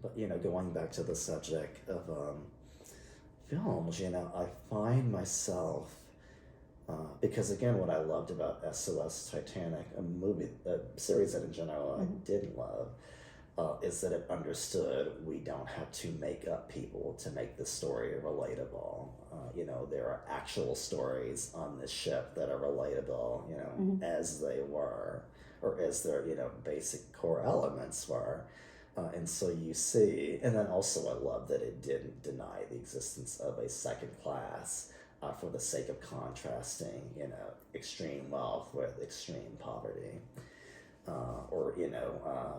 But, going back to the subject of films, I find myself, because again, what I loved about SOS Titanic, a series that in general I didn't love, is that it understood we don't have to make up people to make the story relatable. There are actual stories on this ship that are relatable, as they were, or as their, basic core elements were. And so you see, and then also I love that it didn't deny the existence of a second class for the sake of contrasting, extreme wealth with extreme poverty. Or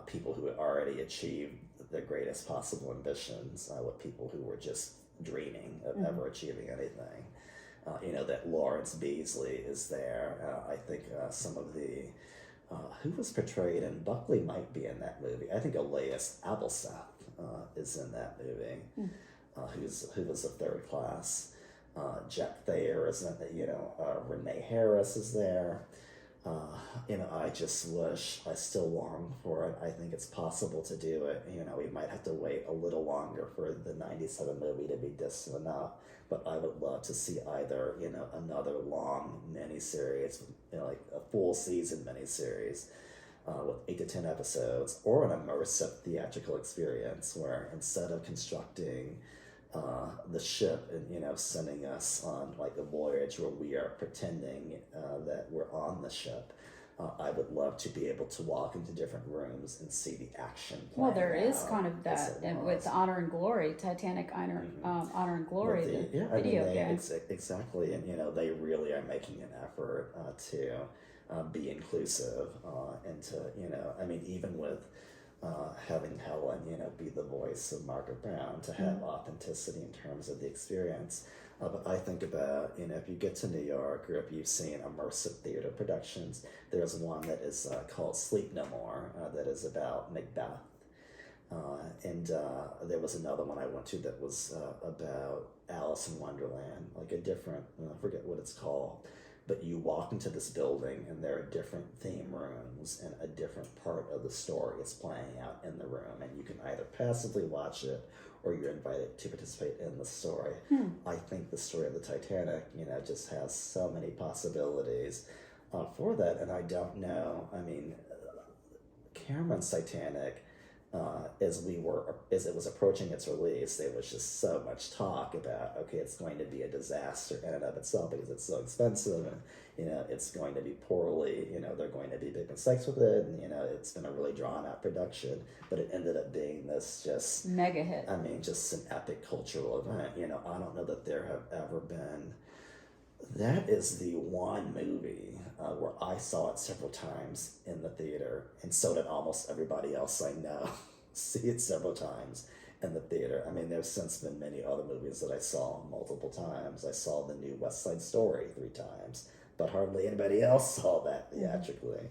people who had already achieved their greatest possible ambitions with people who were just dreaming of ever achieving anything. That Lawrence Beasley is there. I think some of the who was portrayed, and Buckley might be in that movie. I think Elias Abelseth is in that movie, who was a third class. Jack Thayer is in it. Renee Harris is there. I just wish, I still long for it. I think it's possible to do it. We might have to wait a little longer for the 97 movie to be distant enough, but I would love to see either, another long miniseries, like a full season miniseries with 8 to 10 episodes, or an immersive theatrical experience where instead of constructing the ship and sending us on like a voyage where we are pretending that we're on the ship, I would love to be able to walk into different rooms and see the action. Well, there is kind of that, and with Honor and Glory, Titanic Honor and Glory, the video game. Exactly, and they really are making an effort to be inclusive and to even with having Helen, be the voice of Margaret Brown, to have authenticity in terms of the experience. But I think about, if you get to New York, or if you've seen immersive theater productions, there's one that is called Sleep No More, that is about Macbeth. And there was another one I went to that was about Alice in Wonderland, like a different, I forget what it's called. But you walk into this building and there are different theme rooms, and a different part of the story is playing out in the room, and you can either passively watch it or you're invited to participate in the story. I think the story of the Titanic, just has so many possibilities for that, and I don't know. Cameron's Titanic, as it was approaching its release, there was just so much talk about, okay, it's going to be a disaster in and of itself because it's so expensive, and it's going to be poorly, they're going to be big mistakes with it, and it's been a really drawn out production, but it ended up being this just mega hit. Just an epic cultural event. I don't know that there have ever been. That is the one movie where I saw it several times in the theater, and so did almost everybody else I know. See it several times in the theater. There's since been many other movies that I saw multiple times. I saw the new West Side Story 3 times, but hardly anybody else saw that theatrically.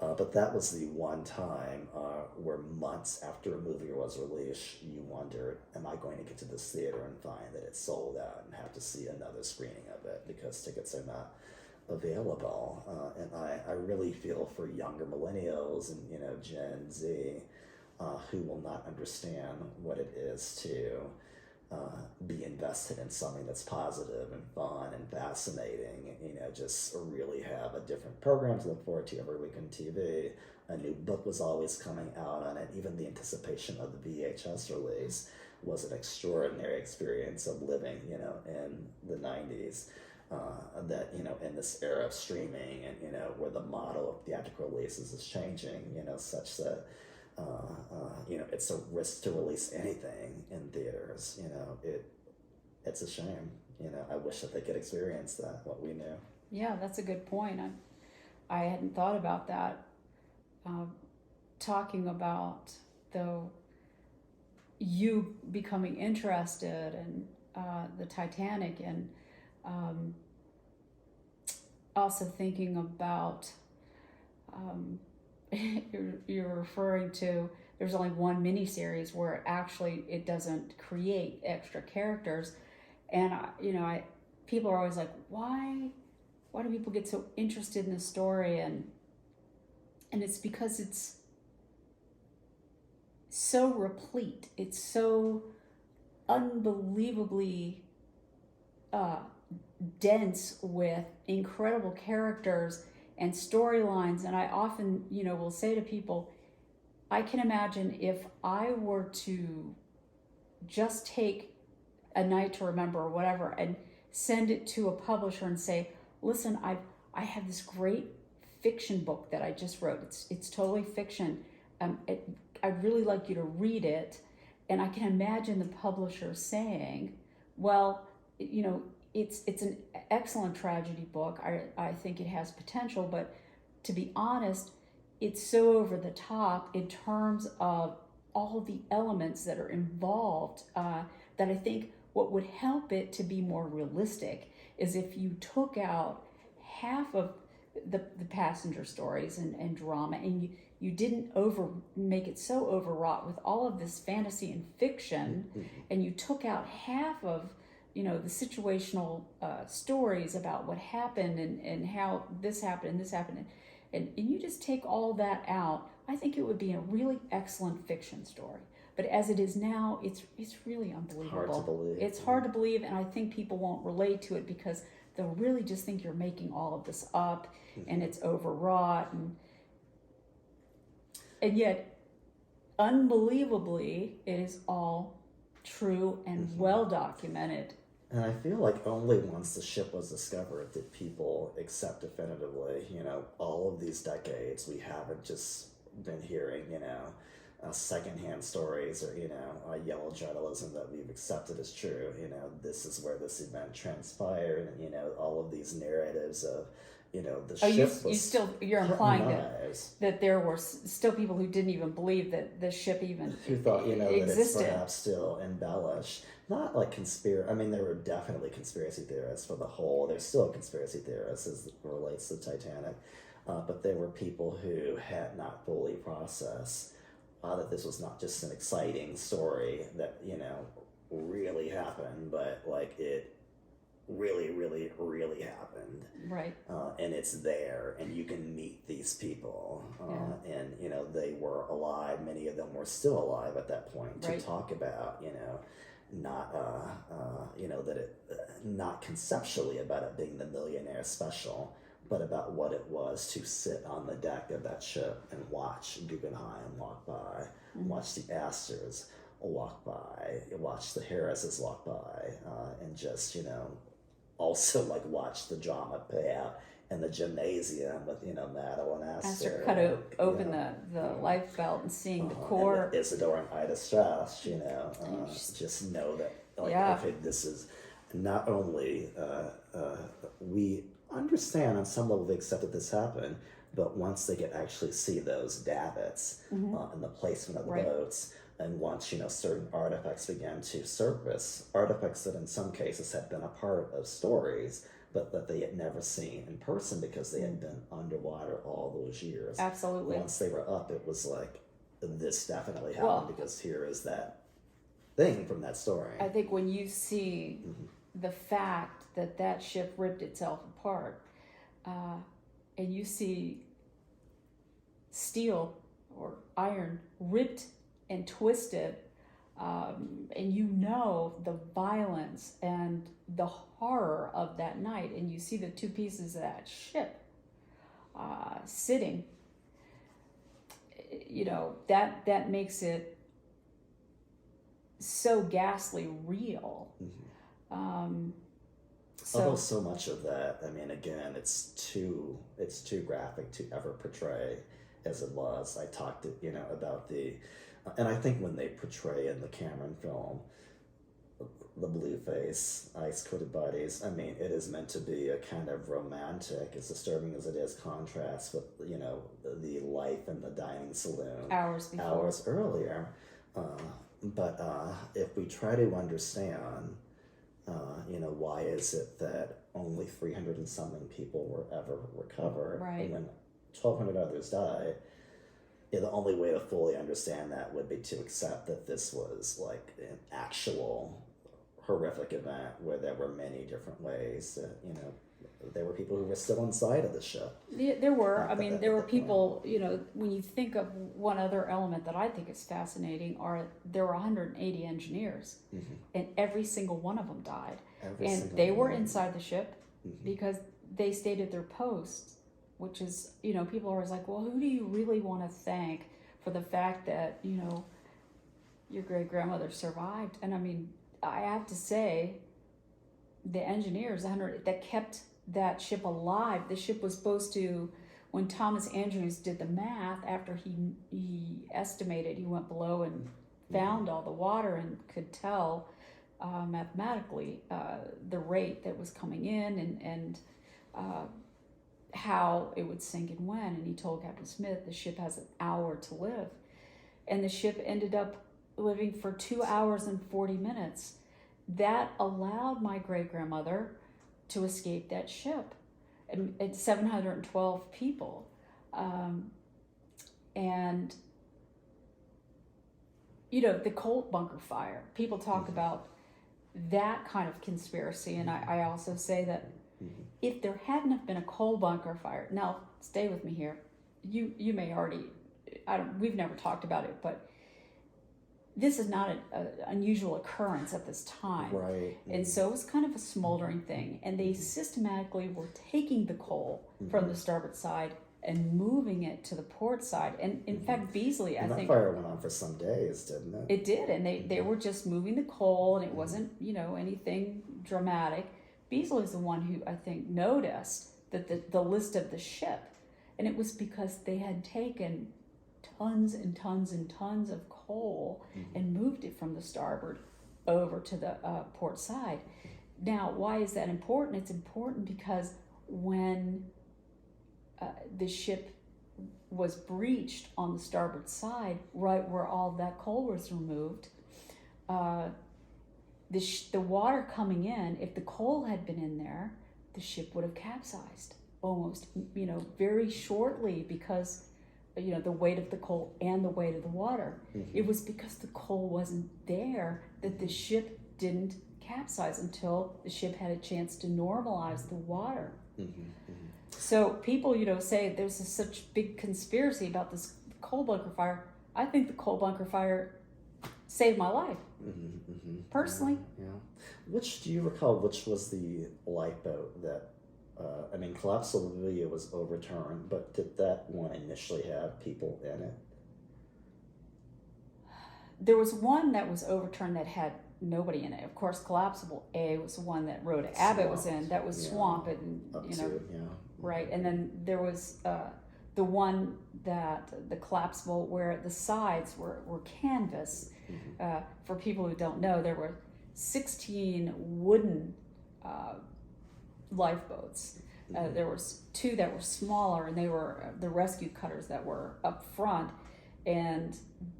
But that was the one time where months after a movie was released, you wondered, am I going to get to this theater and find that it's sold out and have to see another screening of it because tickets are not available? And I really feel for younger millennials and Gen Z who will not understand what it is to be invested in something that's positive and fun and fascinating, just really have a different program to look forward to every week on TV. A new book was always coming out on it. Even the anticipation of the VHS release was an extraordinary experience of living, in the 90s. That, in this era of streaming and, where the model of theatrical releases is changing, such that it's a risk to release anything in theaters. It's a shame. I wish that they could experience that, what we knew. Yeah, that's a good point. I hadn't thought about that. Talking about, though, you becoming interested in the Titanic, and also thinking about you're referring to, there's only one miniseries where actually it doesn't create extra characters, and people are always like, why do people get so interested in the story? And it's because it's so replete. It's so unbelievably uh, dense with incredible characters and storylines. And I often, will say to people, I can imagine if I were to just take A Night to Remember or whatever and send it to a publisher and say, listen, I have this great fiction book that I just wrote. It's totally fiction. I'd really like you to read it. And I can imagine the publisher saying, well, it's an excellent tragedy book. I think it has potential, but to be honest, it's so over the top in terms of all the elements that are involved that I think what would help it to be more realistic is if you took out half of the passenger stories and drama, and you didn't make it so overwrought with all of this fantasy and fiction, and you took out half of the situational stories about what happened and how this happened and this happened, and you just take all that out, I think it would be a really excellent fiction story. But as it is now, it's really unbelievable. Hard to believe. It's hard to believe, and I think people won't relate to it because they'll really just think you're making all of this up, and it's overwrought, and yet, unbelievably, it is all true and well documented. And I feel like only once the ship was discovered did people accept definitively, all of these decades we haven't just been hearing, secondhand stories or, yellow journalism that we've accepted as true. This is where this event transpired, and, all of these narratives of, the ship was you're implying knives. that there were still people who didn't even believe that the ship even who thought, that it's existed. perhaps still embellished. Not like I mean, there were definitely conspiracy theorists for the whole. There's still conspiracy theorists as it relates to Titanic. But there were people who had not fully processed that this was not just an exciting story that, really happened, but like it really, really, really happened. Right. And it's there, and you can meet these people. And, they were alive. Many of them were still alive at that point to talk about, not, that it, not conceptually about it being the millionaire special, but about what it was to sit on the deck of that ship and watch Guggenheim walk by, watch the Astors walk by, watch the Harrises walk by, and just, also like watch the drama play out in the gymnasium with, Madeline Astor. Cut open the life belt and seeing the core. And Isidore and Ida Strauss, just know that, okay, this is not only, we understand on some level they accept that this happened, but once they could actually see those davits and the placement of the boats, and once certain artifacts began to surface, artifacts that in some cases had been a part of stories but that they had never seen in person because they had been underwater all those years. Absolutely. Once they were up, it was like, this definitely happened because here is that thing from that story. I think when you see the fact that ship ripped itself apart, and you see steel or iron ripped and twisted, and the violence and the horror of that night, and you see the two pieces of that ship sitting, that makes it so ghastly real. Although so much of that, I mean, again, it's too graphic to ever portray as it was. I talked, about and I think when they portray in the Cameron film the blue face, ice-coated bodies, I mean, it is meant to be a kind of romantic, as disturbing as it is, contrast with, the life in the dining saloon hours earlier. But if we try to understand, why is it that only 300 and something people were ever recovered, and when 1,200 others died, the only way to fully understand that would be to accept that this was like an actual horrific event where there were many different ways that there were people who were still inside of the ship. There were. I At the- mean, at there the were point. people, you know, when you think of one other element that I think is fascinating are there were 180 engineers, and every single one of them died. Every And single they were one. inside the ship because they stayed at their posts, which is, you know, people are always like, well, who do you really want to thank for the fact that, you know, your great-grandmother survived? And I mean, I have to say, the engineers, 100, that kept that ship alive. The ship was supposed to, when Thomas Andrews did the math, after he estimated, he went below and found all the water and could tell mathematically the rate that was coming in and how it would sink and when. And he told Captain Smith the ship has an hour to live. And the ship ended up living for 2 hours and 40 minutes. That allowed my great-grandmother to escape that ship. And it's 712 people. And, you know, the coal bunker fire, people talk about that kind of conspiracy. And I also say that if there hadn't have been a coal bunker fire, now stay with me here. You may already, we've never talked about it, but this is not an unusual occurrence at this time. Right. And so it was kind of a smoldering thing. And they systematically were taking the coal from the starboard side and moving it to the port side. And in fact, Beasley, And I think... that fire went on for some days, didn't it? It did. And they were just moving the coal, and it wasn't, you know, anything dramatic. Beasley's the one who, I think, noticed that the list of the ship. And it was because they had taken tons and tons and tons of coal and moved it from the starboard over to the port side. Now, why is that important? It's important because when the ship was breached on the starboard side, right where all that coal was removed, the water coming in, if the coal had been in there, the ship would have capsized almost, you know, very shortly because, you know, the weight of the coal and the weight of the water. It was because the coal wasn't there that the ship didn't capsize until the ship had a chance to normalize the water. So people, you know, say there's such big conspiracy about this coal bunker fire. I think the coal bunker fire saved my life, personally. Yeah. Which, do you recall, which was the lifeboat that, I mean, Collapsibility was overturned, but did that one initially have people in it? There was one that was overturned that had nobody in it. Of course, Collapsible A was the one that Rhoda Abbott was in. That was Swamp, and you know, right. And then there was the one that the Collapsible where the sides were canvas. For people who don't know, there were 16 wooden lifeboats. There was 2 that were smaller, and they were the rescue cutters that were up front, and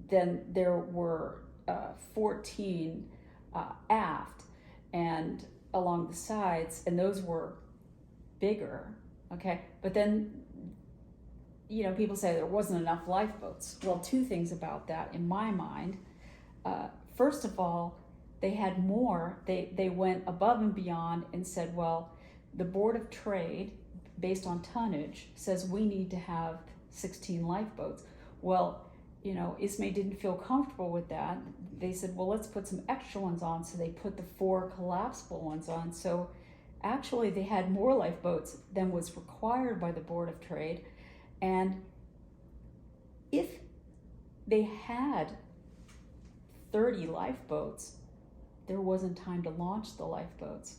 then there were 14 aft and along the sides, and those were bigger. Okay, but then, you know, people say there wasn't enough lifeboats. Well, 2 things about that in my mind. First of all, they had more. They went above and beyond and said, well, the Board of Trade, based on tonnage, says we need to have 16 lifeboats. Well, you know, ISME didn't feel comfortable with that. They said, well, let's put some extra ones on. So they put the 4 collapsible ones on. So actually they had more lifeboats than was required by the Board of Trade. And if they had 30 lifeboats, there wasn't time to launch the lifeboats.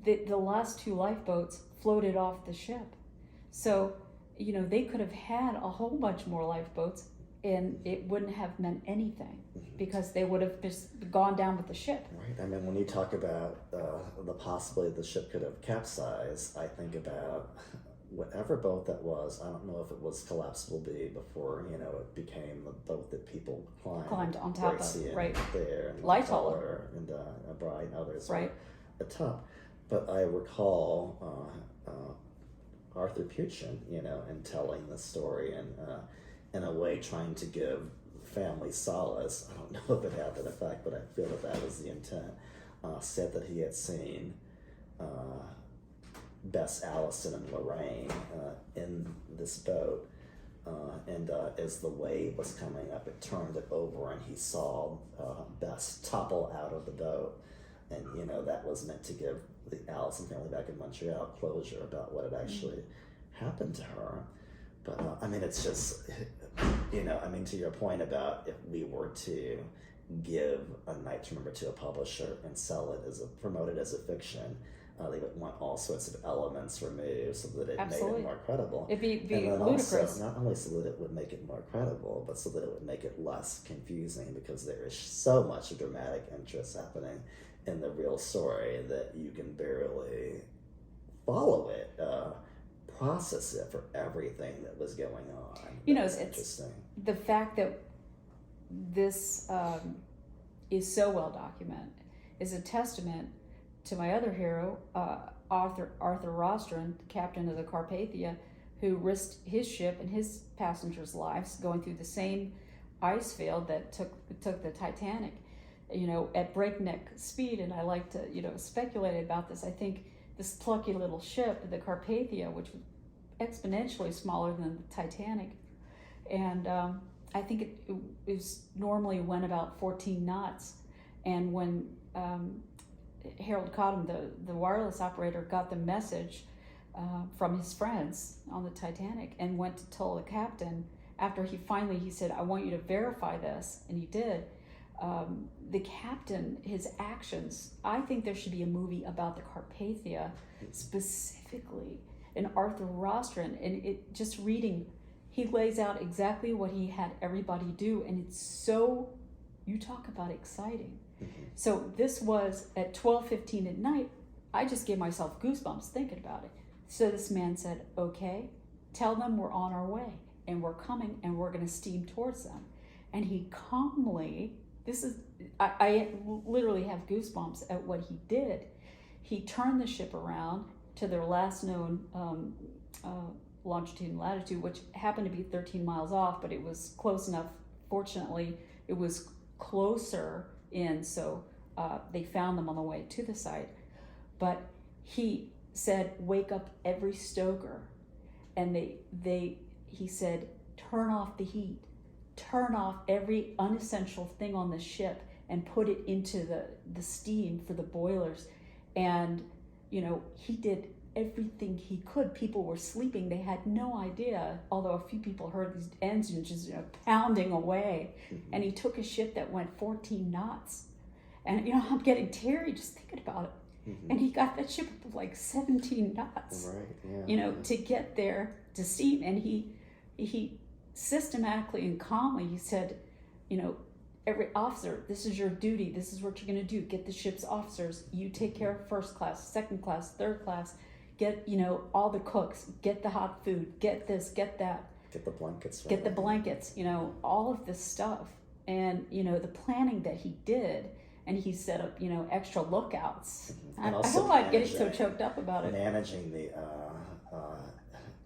The last 2 lifeboats floated off the ship. So, you know, they could have had a whole bunch more lifeboats and it wouldn't have meant anything because they would have just gone down with the ship. Right. I mean, when you talk about the possibility the ship could have capsized, I think about whatever boat that was. I don't know if it was Collapsible B before, you know, it became the boat that people climbed on top of, right? There, and Lighthauler and Brian and others, right? At top. But I recall Arthur Puchin, you know, and telling the story and in a way trying to give family solace. I don't know if it had that effect, but I feel that was the intent. Said that he had seen Bess, Allison, and Lorraine in this boat. And as the wave was coming up, it turned it over, and he saw Bess topple out of the boat. And, that was meant to give the Allison family back in Montreal closure about what had actually happened to her. But, it's just, to your point about if we were to give A Night to Remember to a publisher and sell it promote it as a fiction, they would want all sorts of elements removed so that it made it more credible. It'd be and then ludicrous. Also, not only so that it would make it more credible, but so that it would make it less confusing, because there is so much dramatic interest happening in the real story that you can barely follow it, process it for everything that was going on. It's interesting. The fact that this is so well documented is a testament to my other hero, Arthur Rostron, captain of the Carpathia, who risked his ship and his passengers' lives going through the same ice field that took the Titanic, at breakneck speed. And I like to, speculate about this. I think this plucky little ship, the Carpathia, which was exponentially smaller than the Titanic, and I think it normally went about 14 knots, and when Harold Cottam, the wireless operator, got the message from his friends on the Titanic and went to tell the captain after he said, "I want you to verify this," and he did. The captain, his actions, I think there should be a movie about the Carpathia specifically, and Arthur Rostron, and it just reading, he lays out exactly what he had everybody do, and it's so, you talk about exciting. So this was at 12:15 at night. I just gave myself goosebumps thinking about it. So this man said, "Okay, tell them we're on our way and we're coming and we're going to steam towards them." And he calmly, I literally have goosebumps at what he did. He turned the ship around to their last known longitude and latitude, which happened to be 13 miles off, but it was close enough. Fortunately, it was closer in, so they found them on the way to the site. But he said, "Wake up every stoker," and he said, "Turn off the heat, turn off every unessential thing on the ship and put it into the steam for the boilers." And he did everything he could. People were sleeping, they had no idea, although a few people heard these engines just pounding away. And he took a ship that went 14 knots, and I'm getting teary just thinking about it. And he got that ship up like 17 knots, right? Yeah. To get there to steam. And he systematically and calmly, he said, every officer, this is your duty, this is what you're going to do. Get the ship's officers, you take care of first class, second class, third class, get all the cooks, get the hot food, get this, get that, get the blankets, all of this stuff. And the planning that he did, and he set up extra lookouts. I hope I'm getting so choked up about it. Managing the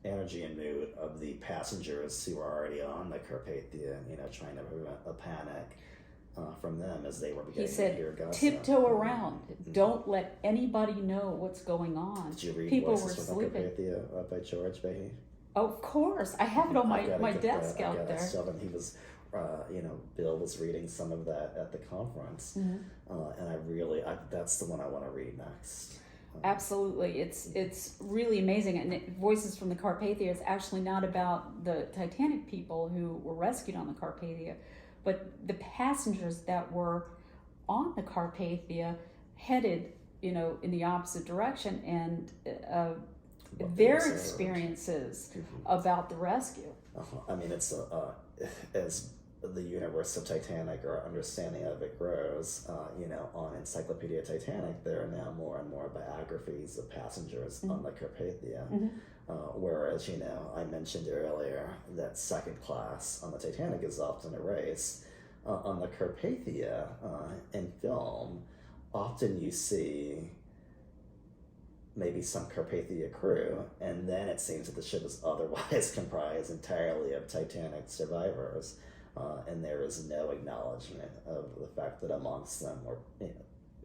energy and mood of the passengers who were already on the Carpathia, trying to prevent a panic from them as they were beginning to hear gossip. Tiptoe around. Don't let anybody know what's going on. Did you read People Voices were from sleeping. Carpathia by George Behe? Oh, of course. I have it on my desk out there. And he was, Bill was reading some of that at the conference. And that's the one I want to read next. Absolutely. It's really amazing. And Voices from the Carpathia is actually not about the Titanic people who were rescued on the Carpathia, but the passengers that were on the Carpathia headed, in the opposite direction, and their experiences about the rescue. It's as the universe of Titanic, or understanding of it, grows, on Encyclopedia Titanic, there are now more and more biographies of passengers on the Carpathia. Whereas, I mentioned earlier that second class on the Titanic is often erased. On the Carpathia, in film, often you see maybe some Carpathia crew, and then it seems that the ship is otherwise comprised entirely of Titanic survivors. And there is no acknowledgement of the fact that amongst them were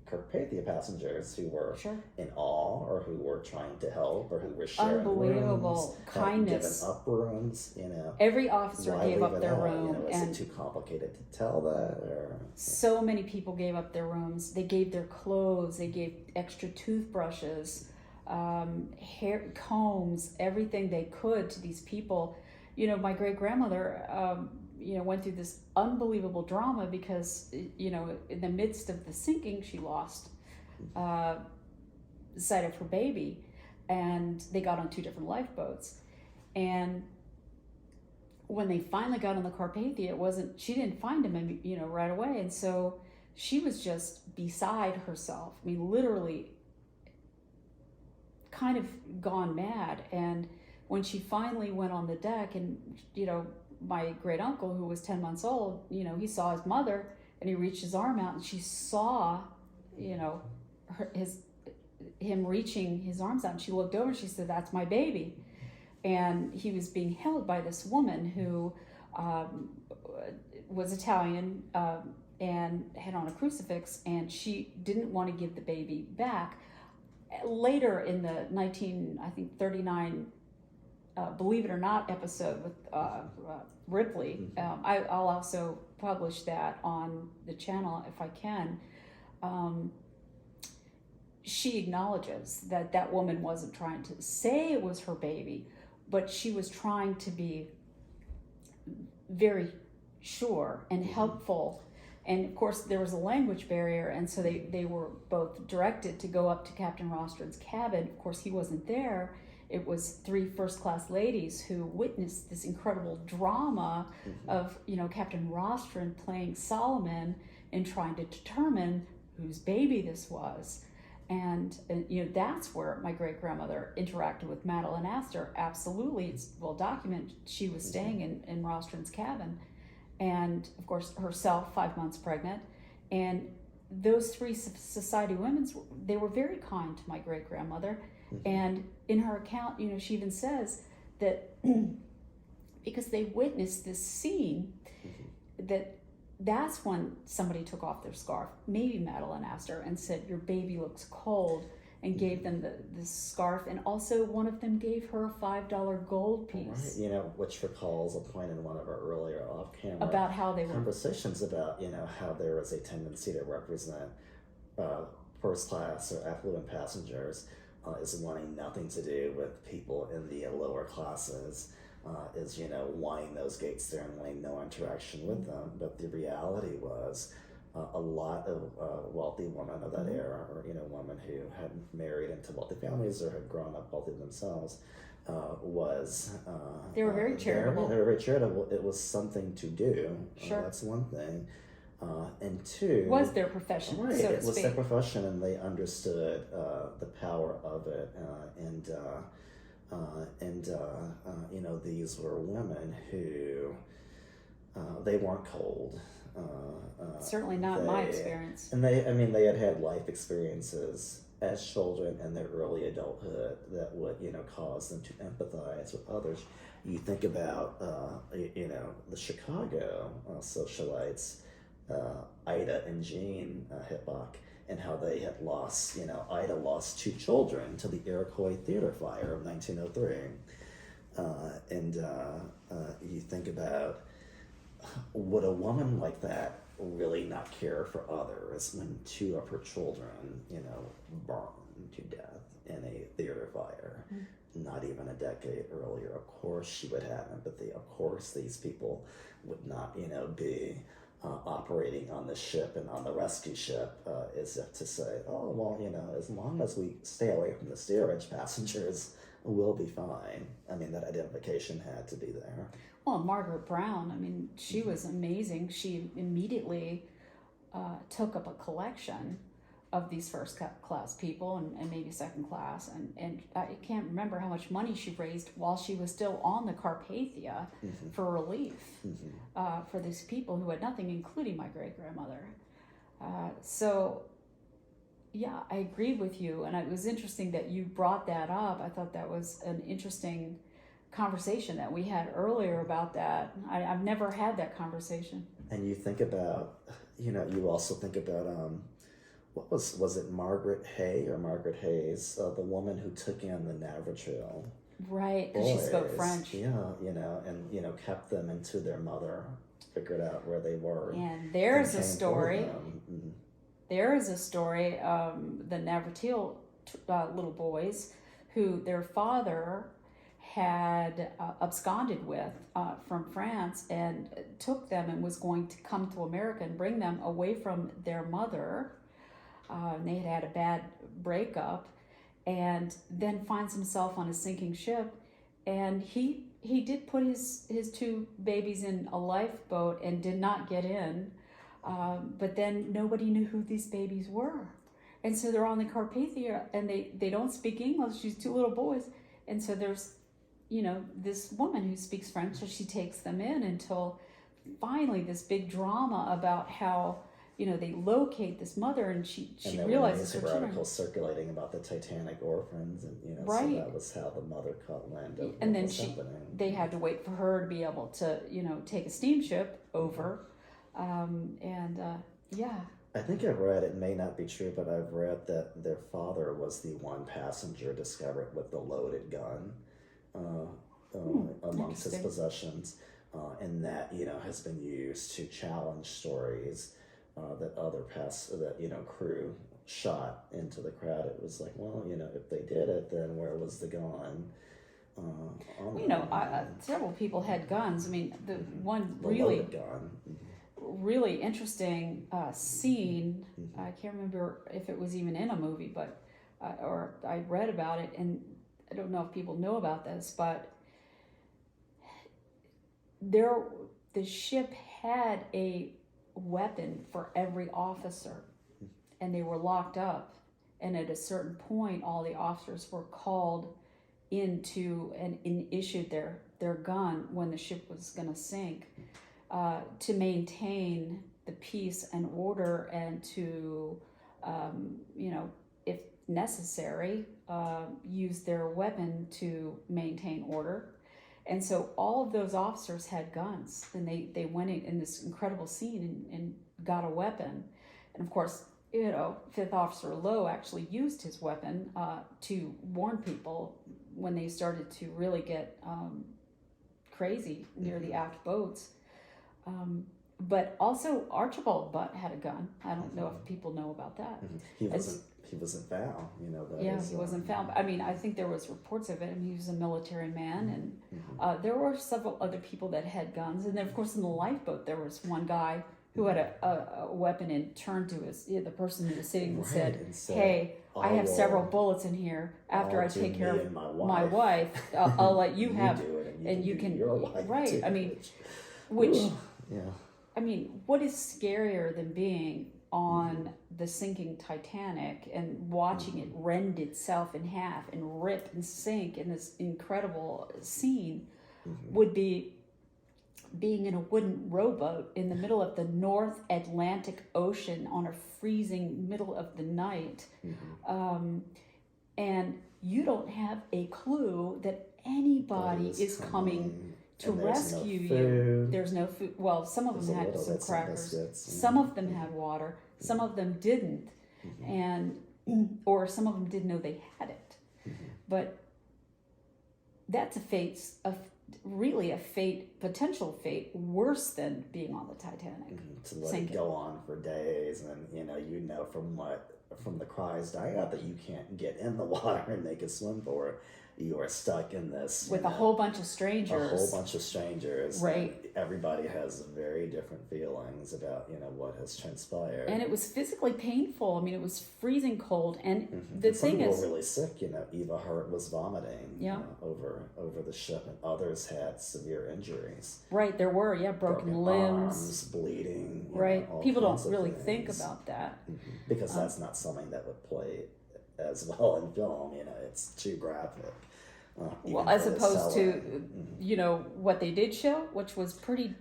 Carpathia passengers who were Sure. in awe, or who were trying to help, or who were sharing Unbelievable rooms, kindness. had given up rooms. Every officer Why gave leave up it their out? room, Is and it too complicated to tell that, or so many people gave up their rooms. They gave their clothes. They gave extra toothbrushes, hair combs, everything they could to these people. My great grandmother, went through this unbelievable drama because, in the midst of the sinking, she lost sight of her baby, and they got on 2 different lifeboats. And when they finally got on the Carpathia, she didn't find him, right away. And so she was just beside herself. I mean, literally kind of gone mad. And when she finally went on the deck, and, my great uncle, who was 10 months old, he saw his mother, and he reached his arm out, and she saw, him reaching his arms out, and she looked over and she said, "That's my baby." And he was being held by this woman who was Italian, and had on a crucifix, and she didn't want to give the baby back. Later in the 1939 Believe It or Not episode with Ripley, I'll also publish that on the channel if I can. She acknowledges that woman wasn't trying to say it was her baby, but she was trying to be very sure and helpful. And of course there was a language barrier, and so they were both directed to go up to Captain Rostron's cabin. Of course he wasn't there. It was 3 first-class ladies who witnessed this incredible drama of, Captain Rostron playing Solomon and trying to determine whose baby this was. And that's where my great-grandmother interacted with Madeline Astor. Absolutely, it's well documented. She was staying in Rostron's cabin, and of course herself 5 months pregnant. And those 3 society women, they were very kind to my great-grandmother. And in her account, she even says that because they witnessed this scene, that's when somebody took off their scarf, maybe Madeline Astor, and said, "Your baby looks cold," and gave them this scarf. And also one of them gave her a $5 gold piece. Right, which recalls a point in one of our earlier off-camera about how they were conversations about, how there was a tendency to represent first class or affluent passengers is wanting nothing to do with people in the lower classes, is, wanting those gates there and wanting no interaction with them. But the reality was a lot of wealthy women of that era, or, women who had married into wealthy families or had grown up wealthy themselves, they were very charitable. They were very charitable. It was something to do. Sure. That's one thing. And 2, was their profession, right? So it was speak. their profession, and they understood the power of it. These were women who they weren't cold. Certainly not in my experience. And they had life experiences as children in their early adulthood that would, cause them to empathize with others. You think about, the Chicago socialites, Ida and Jean Hippach, and how they had lost, Ida lost 2 children to the Iroquois Theater fire of 1903. You think about, would a woman like that really not care for others when 2 of her children, burned to death in a theater fire, not even a decade earlier? Of course she would have empathy. Of course these people would not, be operating on the ship and on the rescue ship as if to say, oh, well, as long as we stay away from the steerage, passengers will be fine. That identification had to be there. Well, Margaret Brown, she was amazing. She immediately took up a collection of these first class people and maybe second class. And I can't remember how much money she raised while she was still on the Carpathia for relief for these people who had nothing, including my great-grandmother. So, yeah, I agree with you. And it was interesting that you brought that up. I thought that was an interesting conversation that we had earlier about that. I've never had that conversation. And you think about, you also think about what was it Margaret Hay or Margaret Hayes, the woman who took in the Navajo Right, because she spoke boys, French. yeah, and kept them until their mother figured out where they were And and there's a came for story. them. Mhm. There is a story. The Navratil little boys, who their father had absconded with from France, and took them and was going to come to America and bring them away from their mother. They had had a bad breakup, and then finds himself on a sinking ship, and he did put his two babies in a lifeboat and did not get in, but then nobody knew who these babies were, and so they're on the Carpathia, and they don't speak English, these two little boys, and so there's this woman who speaks French, so she takes them in until finally this big drama about how they locate this mother, and she And there realizes were her children. articles circulating about the Titanic orphans, and so Right. that was how the mother caught wind of And what then was happening. they had to wait for her to be able to take a steamship over, yeah. I think I've read, it may not be true, but I've read that their father was the one passenger discovered with the loaded gun amongst his Interesting. possessions, and that has been used to challenge stories that other crew shot into the crowd. It was like, well, if they did it, then where was the gun? Several people had guns. I mean, the one the really loaded gun. really interesting scene. Mhm. I can't remember if it was even in a movie, but or I read about it, and I don't know if people know about this, but the ship had a weapon for every officer, and they were locked up. And at a certain point, all the officers were called into and issued their gun when the ship was going to sink, to maintain the peace and order, and to, if necessary, use their weapon to maintain order. And so all of those officers had guns, and they went in this incredible scene and got a weapon. And of course, Fifth Officer Lowe actually used his weapon to warn people when they started to really get crazy near the aft boats. But also Archibald Butt had a gun. I don't know if people know about that. Mm-hmm. He wasn't found. He wasn't found. I mean, I think there was reports of it. I mean, he was a military man, and there were several other people that had guns. And then, of course, in the lifeboat, there was one guy who had a weapon and turned to the person who was sitting and said, "Hey, I have several bullets in here. After I take care of my wife, I'll let you have it, and you can your wife right." too. I mean, which yeah. I mean, what is scarier than being on the sinking Titanic and watching it rend itself in half and rip and sink in this incredible scene would be being in a wooden rowboat in the middle of the North Atlantic Ocean on a freezing middle of the night. And you don't have a clue that anybody is coming to rescue you. There's no food. Well, some of them had some crackers. Some of them had water. Some of them didn't, and or some of them didn't know they had it. But that's really a potential fate worse than being on the Titanic. To let it go on for days, and from the cries dying out that you can't get in the water and make a swim for it. You are stuck in this with a whole bunch of strangers. Right. And everybody has very different feelings about what has transpired. And it was physically painful. I mean, it was freezing cold, and the and some thing people is, were really sick. Eva Hart was vomiting. Over the ship, and others had severe injuries. Right, there were broken limbs, arms, bleeding. Right, people don't really things. think about that because that's not something that would play as well in film. It's too graphic. Well, as opposed to what they did show, which was pretty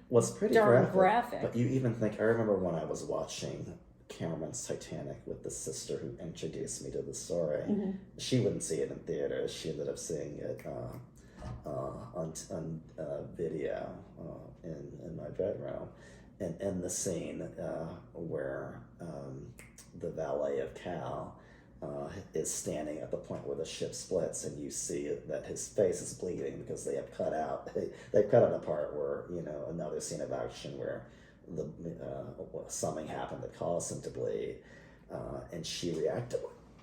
darn graphic. But you even think, I remember when I was watching Cameron's Titanic with the sister who introduced me to the story. She wouldn't see it in theaters. She ended up seeing it on video in my bedroom. And in the scene where the valet of Cal, is standing at the point where the ship splits, and you see that his face is bleeding because they've cut out a part where, another scene of action where something happened that caused him to bleed, and she reacted,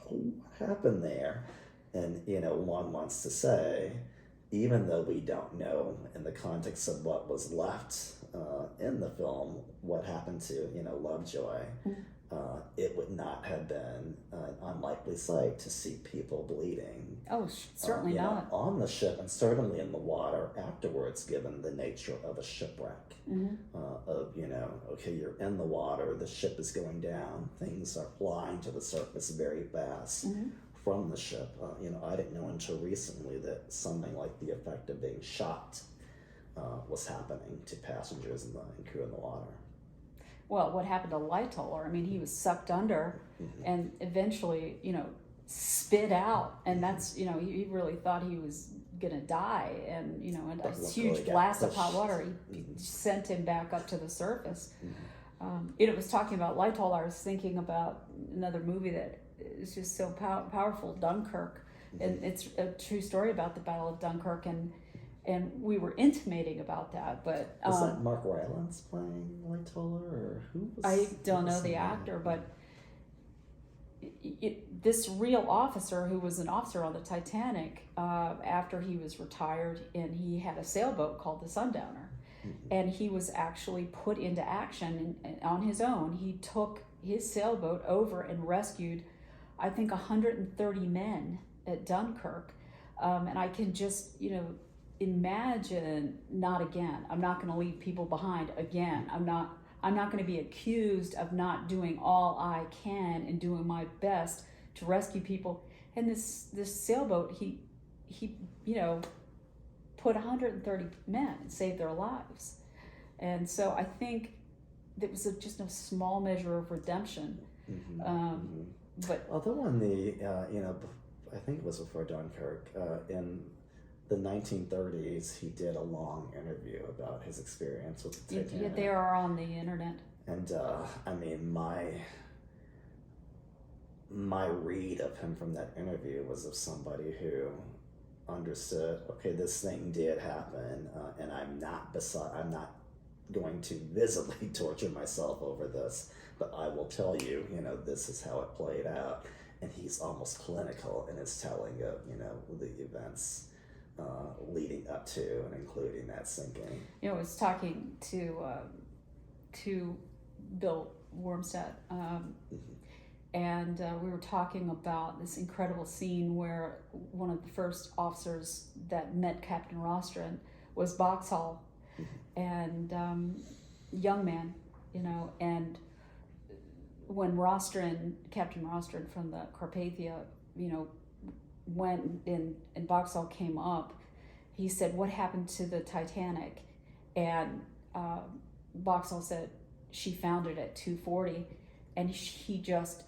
what happened there? And one wants to say, even though we don't know in the context of what was left in the film what happened to Lovejoy, it would not have been an unlikely sight to see people bleeding. Oh, certainly not. On the ship, and certainly in the water afterwards, given the nature of a shipwreck. Okay, you're in the water, the ship is going down, things are flying to the surface very fast from the ship. I didn't know until recently that something like the effect of being shot was happening to passengers and crew in the water. Well, what happened to Lightoller? I mean, he was sucked under and eventually, spit out. And that's, he really thought he was going to die. And, and a huge blast of hot water sent him back up to the surface. It was talking about Lightoller. I was thinking about another movie that is just so powerful, Dunkirk. And it's a true story about the Battle of Dunkirk. And we were intimating about that, but is that Mark Rylance playing Lightoller, or who was? I don't know the actor, but this real officer, who was an officer on the Titanic, after he was retired, and he had a sailboat called the Sundowner, and he was actually put into action and on his own. He took his sailboat over and rescued, I think, 130 men at Dunkirk, and I can just imagine, not again. I'm not going to leave people behind again. I'm not going to be accused of not doing all I can and doing my best to rescue people. And this sailboat, he put 130 men and saved their lives. And so I think it was just a small measure of redemption. But although on the I think it was before Dunkirk, in the 1930s, he did a long interview about his experience with the Titanic. Yeah, they are on the internet. And I mean, my read of him from that interview was of somebody who understood, okay, this thing did happen, and I'm not going to visibly torture myself over this, but I will tell you, this is how it played out. And he's almost clinical in his telling of, the events leading up to and including that sinking. I was talking to Bill Wormstead, and we were talking about this incredible scene where one of the first officers that met Captain Rostron was Boxhall, and young man, and when Captain Rostron from the Carpathia, went in and Boxhall came up, he said, "What happened to the Titanic?" And Boxhall said, "She found it at 2:40, and he just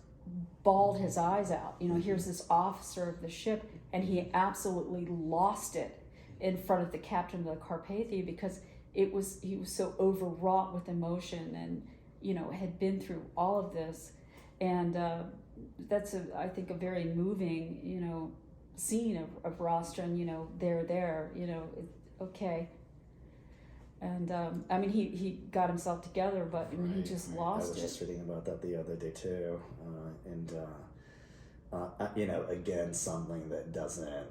bawled his eyes out. Here's this officer of the ship, and he absolutely lost it in front of the captain of the Carpathia because he was so overwrought with emotion and had been through all of this, and that's I think a very moving scene of Rostron. There, okay. And I mean, he got himself together, but I mean, he just lost it. I was just reading about that the other day too, and again, something that doesn't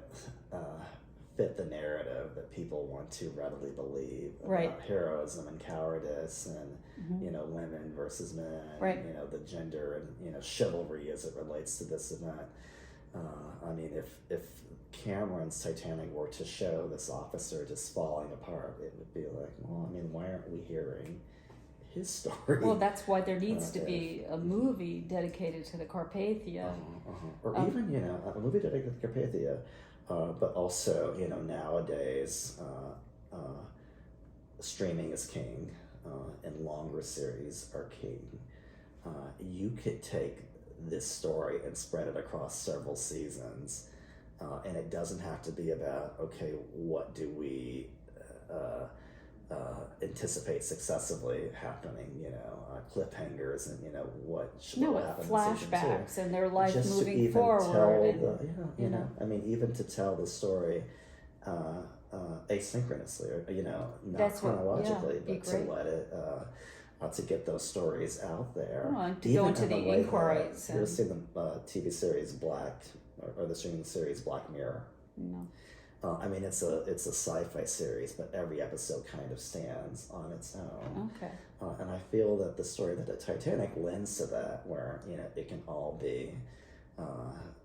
fit the narrative that people want to readily believe about heroism and cowardice and women versus men, the gender and chivalry as it relates to this event. I mean, if Cameron's Titanic were to show this officer just falling apart, it would be like, well, I mean, why aren't we hearing his story? Well, that's why there needs to be a movie dedicated to the Carpathia. Or even, a movie dedicated to the Carpathia, but also, nowadays, streaming is king, and longer series are king. You could take this story and spread it across several seasons, and it doesn't have to be about, okay, what do we anticipate successively happening, cliffhangers and, what should No, with happen in season 2. flashbacks and their life Just to moving even forward. tell And, the, I mean, even to tell the story asynchronously, or, not That's what- chronologically, be but to great. let it, to get those stories out there. Well, and to Even go into in the way that- inquiries You ever and- seen the TV series Black, or the streaming series Black Mirror? no. I mean, it's a sci-fi series, but every episode kind of stands on its own. Okay. And I feel that the story that the Titanic lends to that, where it can all be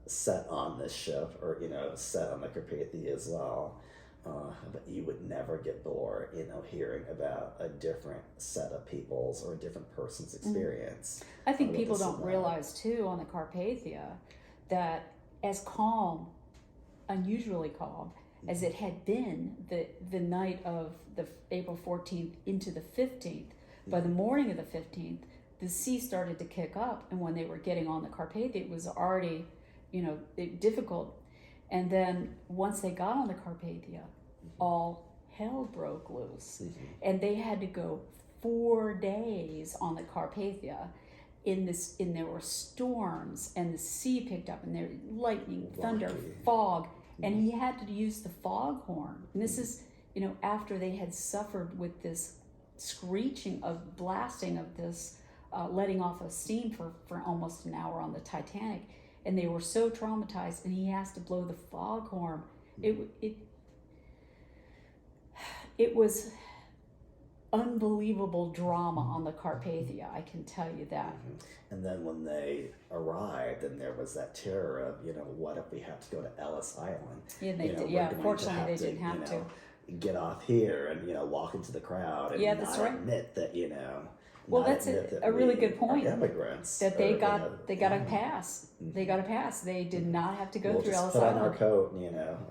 set on this ship, or set on the Carpathia as well. But you would never get bored, hearing about a different set of people's or a different person's experience. I think what people this is don't about. realize too on the Carpathia that as calm, unusually calm, as it had been the night of the April 14th into the 15th, by the morning of the 15th, the sea started to kick up, and when they were getting on the Carpathia, it was already, difficult. And then once they got on the Carpathia, all hell broke loose, and they had to go 4 days on the Carpathia. There were storms, and the sea picked up, and there lightning, thunder, Rocky. fog, and he had to use the foghorn. And this is, after they had suffered with this screeching of blasting of this, letting off of steam for almost an hour on the Titanic, and they were so traumatized, and he has to blow the foghorn. It was unbelievable drama on the Carpathia, I can tell you that. And then when they arrived, and there was that terror of, what if we have to go to Ellis Island? Yeah, they did. We're Yeah, going to fortunately have they didn't have to. Get off here and, walk into the crowd and Yeah, that's not right. admit that, Well, not that's admit that a really we good point. are immigrants. That they or, got a pass. They got a pass. They did not have to go we'll through just Ellis put on our Island. coat,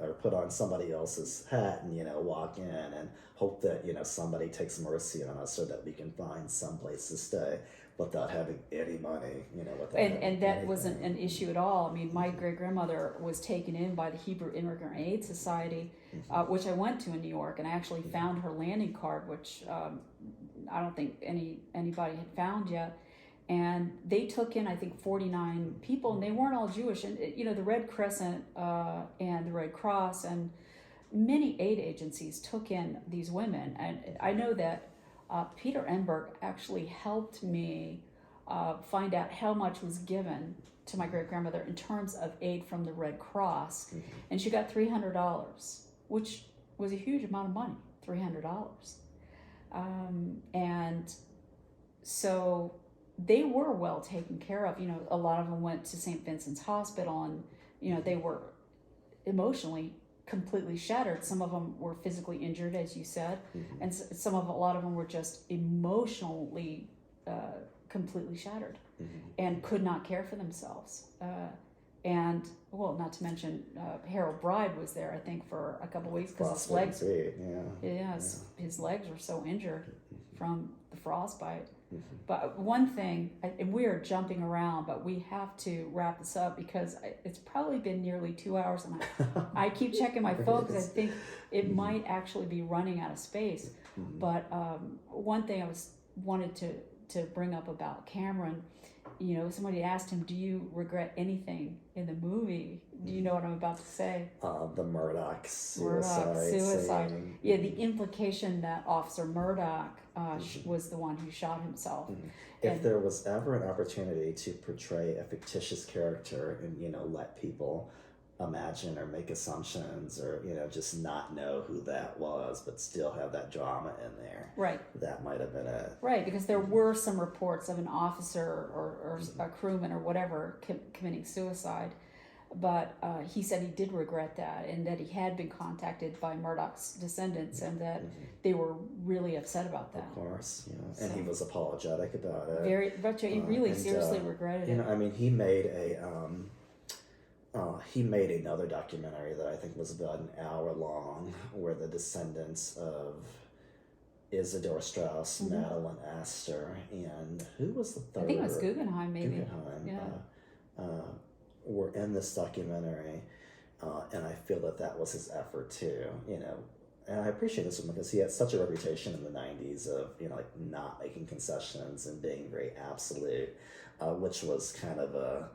or put on somebody else's hat and, walk in and hope that, somebody takes mercy on us so that we can find some place to stay without having any money, without having And that anything. wasn't an issue at all. I mean, my great-grandmother was taken in by the Hebrew Immigrant Aid Society, which I went to in New York, and I actually found her landing card, which I don't think anybody had found yet. And they took in, I think, 49 people, and they weren't all Jewish. And, the Red Crescent and the Red Cross and many aid agencies took in these women. And I know that Peter Enberg actually helped me find out how much was given to my great-grandmother in terms of aid from the Red Cross. And she got $300, which was a huge amount of money, $300. And so they were well taken care of. A lot of them went to St. Vincent's Hospital, and, they were emotionally completely shattered. Some of them were physically injured, as you said, and a lot of them were just emotionally completely shattered and could not care for themselves. And, well, not to mention Harold Bride was there, I think, for a couple of weeks because his legs, his legs were so injured from the frostbite. But one thing, and we are jumping around, but we have to wrap this up because it's probably been nearly 2 hours, and I keep checking my phone because I think it might actually be running out of space. But one thing I wanted to bring up about Cameron, somebody asked him, do you regret anything in the movie? Do you know what I'm about to say? The Murdoch suicide. Scene. Yeah, the implication that Officer Murdoch was the one who shot himself. If there was ever an opportunity to portray a fictitious character and, let people imagine or make assumptions or, just not know who that was, but still have that drama in there. Right. That might have been it. Right, because there were some reports of an officer or a crewman or whatever committing suicide. But he said he did regret that, and that he had been contacted by Murdoch's descendants, and that they were really upset about that. Of course, and he was apologetic about it. But he really seriously regretted it. I mean, he made another documentary that I think was about an hour long, where the descendants of Isidore Straus, Madeline Astor, and who was the third? I think it was Guggenheim, maybe. Guggenheim. Were in this documentary, and I feel that was his effort too. and I appreciate this one because he had such a reputation in the '90s of like not making concessions and being very absolute, which was kind of a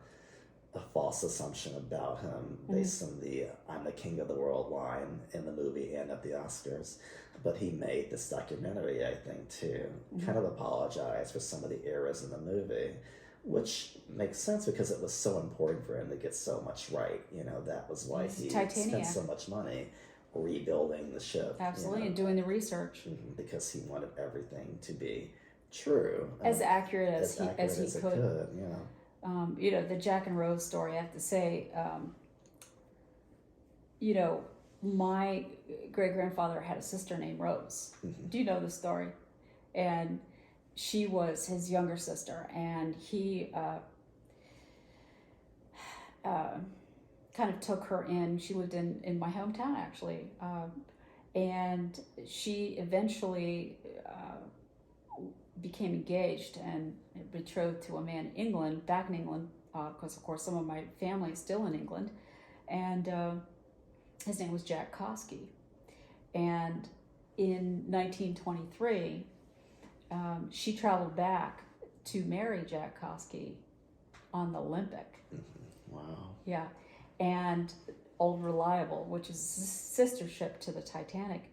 false assumption about him based on the "I'm the king of the world" line in the movie and at the Oscars. But he made this documentary, I think, to kind of apologize for some of the errors in the movie, which makes sense because it was so important for him to get so much right. That was why he spent so much money rebuilding the ship. Absolutely, and doing the research. Because he wanted everything to be true. As accurate as he could. Yeah. The Jack and Rose story, I have to say, my great-grandfather had a sister named Rose. Do you know the story? And she was his younger sister, and he kind of took her in. She lived in my hometown, actually. And she eventually became engaged and betrothed to a man in England, back in England, because, of course, some of my family is still in England. And his name was Jack Koski. And in 1923, she traveled back to marry Jack Koski on the Olympic. Wow. Yeah. And Old Reliable, which is a sister ship to the Titanic,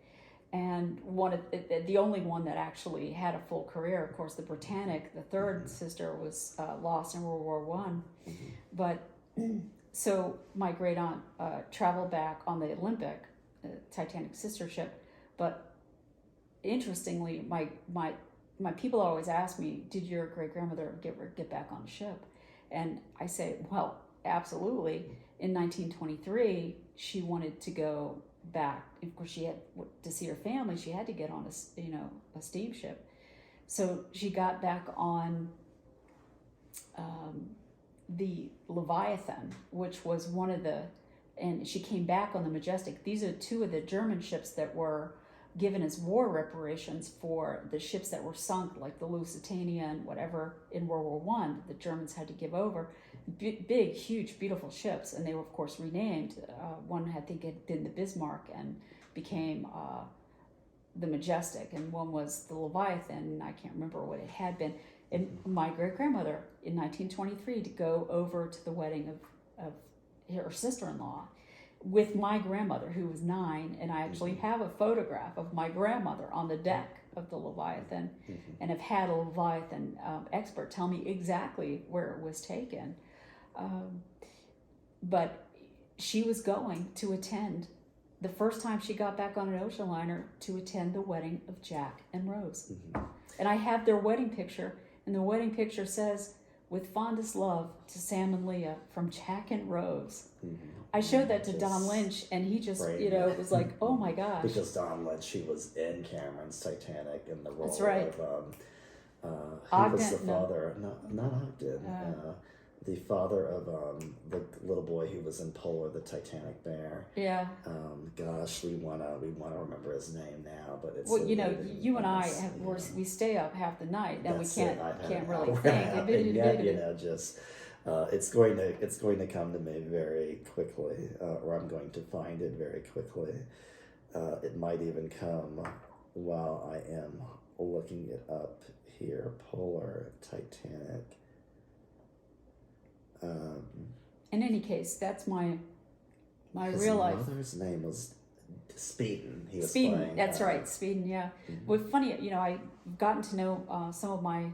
and the only one that actually had a full career. Of course, the Britannic, the third sister, was lost in World War One. But so my great aunt traveled back on the Olympic, Titanic sister ship. But interestingly, my people always ask me, "Did your great grandmother get back on a ship?" And I say, "Well, absolutely." In 1923, she wanted to go back. Of course, she had to see her family. She had to get on a steamship. So she got back on the Leviathan, which was and she came back on the Majestic. These are two of the German ships that were given as war reparations for the ships that were sunk, like the Lusitania and whatever in World War One. The Germans had to give over. Big, huge, beautiful ships, and they were, of course, renamed. One, I think, had been the Bismarck and became the Majestic, and one was the Leviathan, and I can't remember what it had been. And my great-grandmother, in 1923, to go over to the wedding of her sister-in-law with my grandmother, who was 9, and I actually have a photograph of my grandmother on the deck of the Leviathan, and have had a Leviathan expert tell me exactly where it was taken. But she was going to attend, the first time she got back on an ocean liner, to attend the wedding of Jack and Rose. And I have their wedding picture, and the wedding picture says, "With fondest love to Sam and Leah from Jack and Rose." I showed that to Don Lynch, and he just, was like, "Oh my gosh." Because Don Lynch, he was in Cameron's Titanic in the role That's right. of, Ogden, he was the father, not Ogden, the father of the little boy who was in Polar, the Titanic Bear. Yeah. Gosh, we wanna remember his name now, but it's well, you and I we stay up half the night, and we can't really think. And yet, just it's going to come to me very quickly, or I'm going to find it very quickly. It might even come while I am looking it up here. Polar Titanic. In any case, that's my his real life. His mother's name was Speeden. He was Speeden, playing. that's right, Speeden. Yeah. Well, funny, I've gotten to know some of my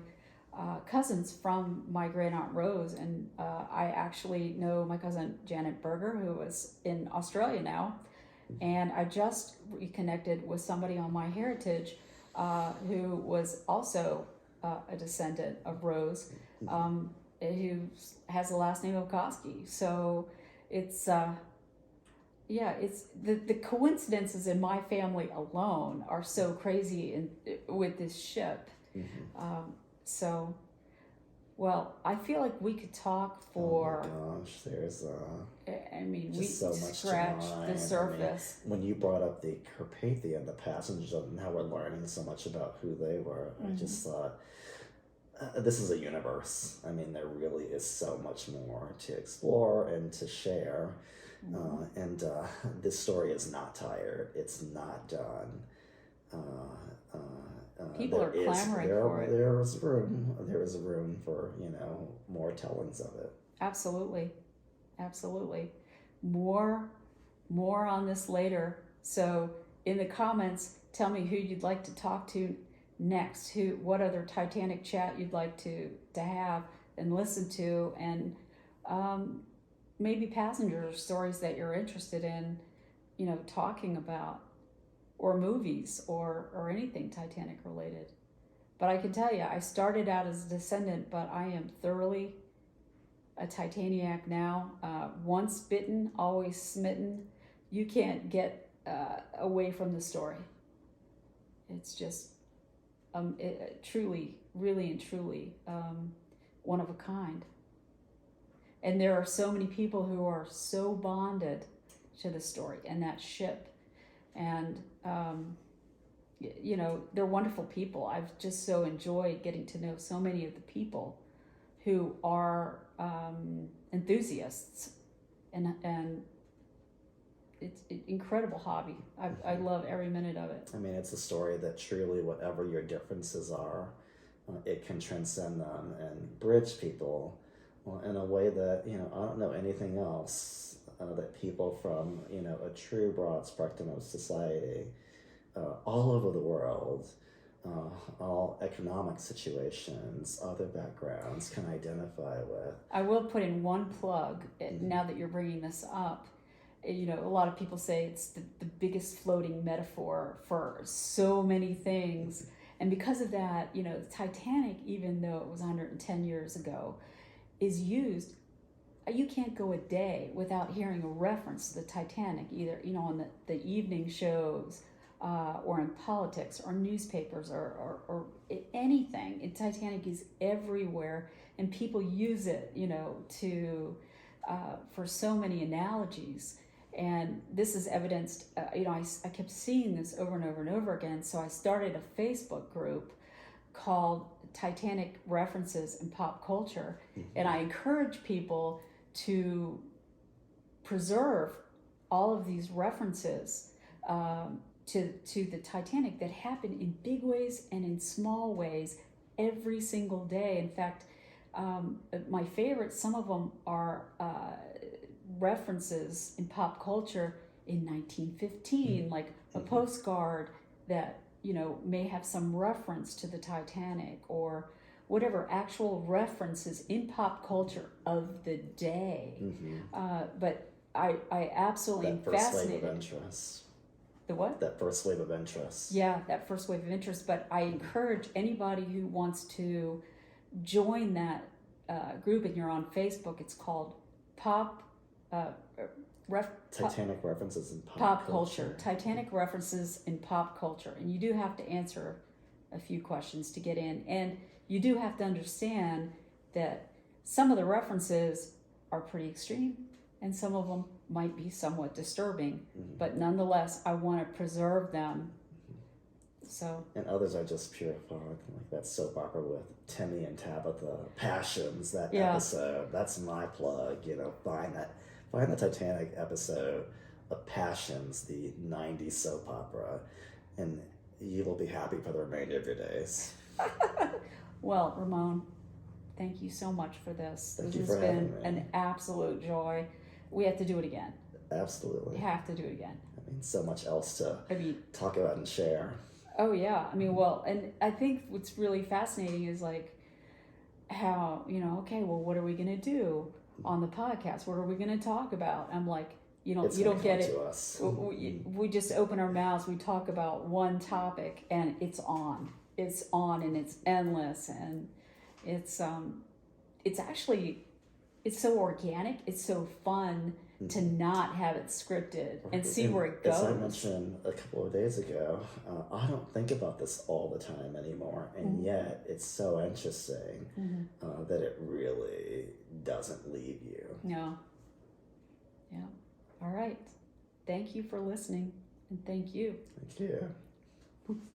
cousins from my great aunt Rose, and I actually know my cousin Janet Berger, who is in Australia now, and I just reconnected with somebody on my heritage who was also a descendant of Rose. Who has the last name of Koski. So it's it's the coincidences in my family alone are so crazy with this ship. So, well, I feel like we could talk for. Oh my gosh, there's we so much scratched the surface. When you brought up the Carpathia and the passengers and how we're learning so much about who they were, I just thought. This is a universe. There really is so much more to explore and to share. And this story is not tired. It's not done. People are clamoring for it. There is room. There is room for more tellings of it. Absolutely. More on this later. So in the comments, tell me who you'd like to talk to next. What other Titanic chat you'd like to have and listen to, and maybe passenger stories that you're interested in, talking about, or movies or anything Titanic related. But I can tell you, I started out as a Descendant, but I am thoroughly a Titaniac now. Once bitten, always smitten. You can't get away from the story. It's just truly, really and truly one of a kind. And there are so many people who are so bonded to the story and that ship. And, they're wonderful people. I've just so enjoyed getting to know so many of the people who are enthusiasts. And it's an incredible hobby. I love every minute of it. I mean, it's a story that truly, whatever your differences are, it can transcend them and bridge people in a way that, I don't know anything else that people from, a true broad spectrum of society all over the world, all economic situations, other backgrounds can identify with. I will put in one plug, now that you're bringing this up. A lot of people say it's the biggest floating metaphor for so many things. And because of that, the Titanic, even though it was 110 years ago, is used. You can't go a day without hearing a reference to the Titanic, either, on the evening shows, or in politics or newspapers or anything. And Titanic is everywhere, and people use it, to for so many analogies. And this is evidenced, I kept seeing this over and over and over again. So I started a Facebook group called Titanic References in Pop Culture. And I encourage people to preserve all of these references to the Titanic that happen in big ways and in small ways every single day. In fact, my favorites, some of them are references in pop culture in 1915, like a postcard that may have some reference to the Titanic, or whatever actual references in pop culture of the day. But I absolutely am fascinated. Wave of interest. The what? That first wave of interest. Yeah, that first wave of interest. But I encourage anybody who wants to join that group, and you're on Facebook. It's called Titanic References in Pop Culture. Titanic References in Pop Culture. And you do have to answer a few questions to get in. And you do have to understand that some of the references are pretty extreme, and some of them might be somewhat disturbing. But nonetheless, I want to preserve them. So. And others are just pure fun, like that soap opera with Timmy and Tabitha, Passions, that episode. That's my plug. Find the Titanic episode of Passions, the 90s soap opera, and you will be happy for the remainder of your days. Well, Ramon, thank you so much for this. Thank this you has for been having me. An absolute joy. We have to do it again. Absolutely. We have to do it again. I mean, so much else to talk about and share. Oh, yeah. I mean, well, and I think what's really fascinating is like how, okay, well, what are we going to do on the podcast? What are we going to talk about? I'm like, you don't get it. We just open our mouths. We talk about one topic, and it's on, and it's endless, and it's actually, it's so organic. It's so fun to not have it scripted and see where it goes. As I mentioned a couple of days ago, I don't think about this all the time anymore, and yet it's so interesting that it really doesn't leave you. No. Yeah. All right. Thank you for listening, and thank you. Thank you.